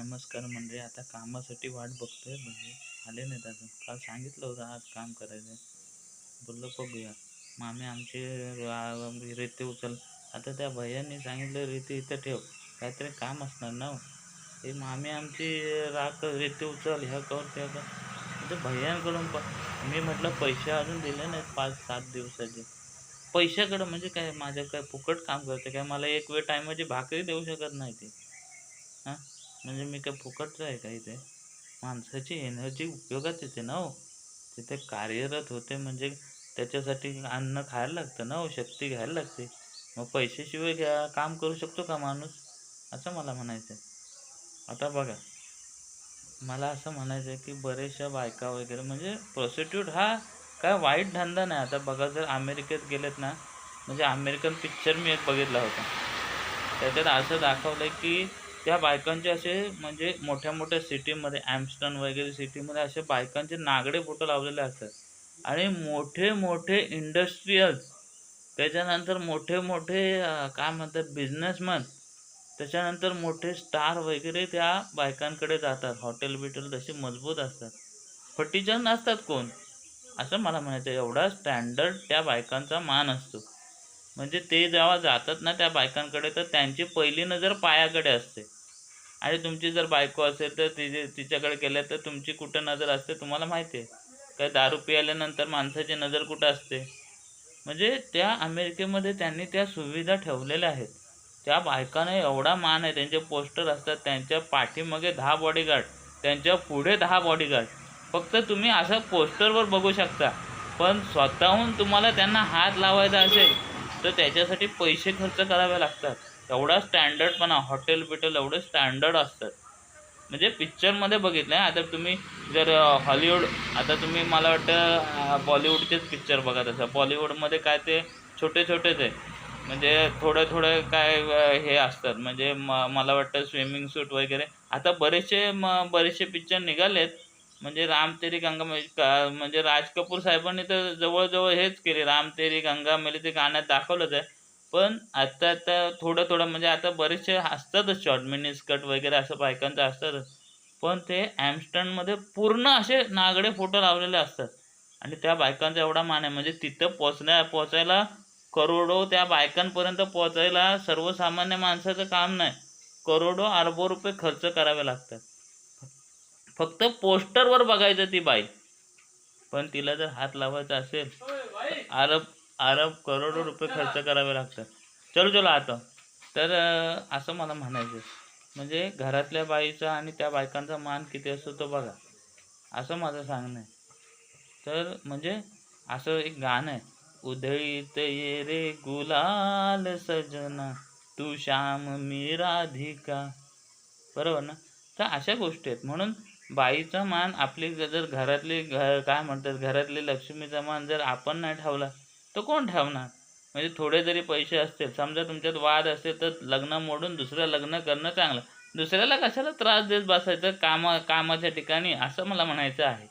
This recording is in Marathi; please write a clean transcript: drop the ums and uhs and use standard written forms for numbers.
नमस्कार मंडळी. आता कामासाठी वाट बघतोय, म्हणजे आले नाहीत अजून. काल सांगितलं होतं आज काम करायचं, बोललो बघूया. मामी आमचे रेती उचल. आता त्या भैयांनी सांगितलं रेती इथं ठेव, काहीतरी काम असणार ना हो. ते मामी आमची राख रेती उचल, ह्या कर त्या कर. म्हणजे भैयांकडून मी म्हटलं पैसे अजून दिले नाहीत 5-7 दिवसाचे. पैशाकडं म्हणजे काय, माझ्या काय फुकट काम करते काय? मला एक वेळ टायमाची भाकरी देऊ शकत नाही ते. हां, म्हणजे मी काय फुकटचं आहे का इथे? माणसाची एनर्जी उपयोगात येते ना हो. तिथे कार्यरत होते म्हणजे त्याच्यासाठी अन्न खायला लागतं ना हो, शक्ती घ्यायला लागते. मग पैशाशिवाय काम करू शकतो का माणूस? असं मला म्हणायचं आहे. आता बघा, मला असं म्हणायचं आहे की बऱ्याचशा बायका वगैरे म्हणजे प्रॉस्टिट्यूट हा काय वाईट धंदा नाही. आता बघा, जर अमेरिकेत गेलेत ना, म्हणजे अमेरिकन पिक्चर मी एक बघितला होता. त्याच्यात असं दाखवलं की त्या बायकांचे असे म्हणजे मोठ्या-मोठ्या सिटीमध्ये एम्स्टर्डम वगैरे सिटीमध्ये असे बायकांचे नागडे फोटो लावलेले असतात आणि मोठे-मोठे इंडस्ट्रियल्स, त्याच्यानंतर मोठे-मोठे काय म्हणतात बिझनेसमन, त्याच्यानंतर मोठे स्टार वगैरे त्या बायकांकडे जातात. हॉटेल-बिटेल तशी मजबूत असतात. फटीचर नसतात कोण. असं मला म्हणायचं आहे. एवढा स्टँडर्ड त्या बायकांचा मान असतो. म्हणजे ते जेव्हा जातात ना त्या बायकांकडे, तर त्यांची पहिली नजर पायाकडे असते. आणि तुमची जर बायको असेल तर तिच्याकडे गेल्या तर तुमची कुठं नजर असते तुम्हाला माहिती आहे. काय दारू प्यायल्यानंतर माणसाची नजर कुठं असते? म्हणजे त्या अमेरिकेमध्ये त्यांनी त्या सुविधा ठेवलेल्या आहेत. त्या बायकांना एवढा मान आहे. त्यांचे पोस्टर असतात. त्यांच्या पाठीमागे 10 बॉडीगार्ड, त्यांच्या पुढे 10 बॉडीगार्ड. फक्त तुम्ही असं पोस्टरवर बघू शकता. पण स्वतःहून तुम्हाला त्यांना हात लावायचा असेल, तर त्याच्यासाठी पैसे खर्च करावे लागतात. एवढा स्टँडर्डपणा, हॉटेल-बिटेल एवढे स्टँडर्ड असतात. म्हणजे पिक्चरमध्ये बघितलं आहे. आता तुम्ही जर हॉलिवूड, आता तुम्ही मला वाटतं बॉलिवूडचेच पिक्चर बघत असाल. बॉलिवूडमध्ये काय ते छोटे-छोटेच आहे. म्हणजे थोडे-थोडे काय हे असतात. म्हणजे मला वाटतं स्विमिंग सूट वगैरे. आता बरेचसे पिक्चर निघालेत. म्हणजे राम तेरी गंगा म्हणजे राज कपूर साहेबांनी तर जवळ हेच केले. राम तेरी गंगा मैली ते गाण्यात दाखवलंच आहे. पण आता थोडं-थोडं म्हणजे आता बरेचसे असतातच शॉर्ट मिनी स्कर्ट वगैरे असं बायकांचं असतातच. पण ते एम्स्टर्डममध्ये पूर्ण असे नागडे फोटो लावलेले असतात आणि त्या बायकांचा एवढा मान आहे. म्हणजे तिथं पोहोचायला करोडो त्या बायकांपर्यंत पोहोचायला सर्वसामान्य माणसाचं काम नाही. करोडो, अरबो रुपये खर्च करावे लागतात. फक्त पोस्टरवर बघायचं ती बाई. पण तिला जर हात लावायचा असेल तर अरब अरब करोडो रुपये खर्च करावे लागतात. चलो आता. तर असं मला म्हणायचं आहे. म्हणजे घरातल्या बाईचा आणि त्या बायकांचा मान किती असतो तो बघा. असं माझं सांगणं आहे. तर म्हणजे असं एक गाणं आहे. उधळीत ये रे गुलाल सजना, तू श्याम मी राधिका. बरोबर ना? तर अशा गोष्टी आहेत. म्हणून बाईचा मान आपली जर घरातली काय म्हणतात घरातली लक्ष्मीचा मान जर आपण नाही ठेवला, तर कोण ठेवणार? म्हणजे थोडे जरी पैसे असतील, समजा तुमच्यात वाद असेल, तर लग्न मोडून दुसरं लग्न करणं चांगलं. दुसऱ्याला कशाला त्रास देत बसायचं कामाच्या ठिकाणी, असं मला म्हणायचं आहे.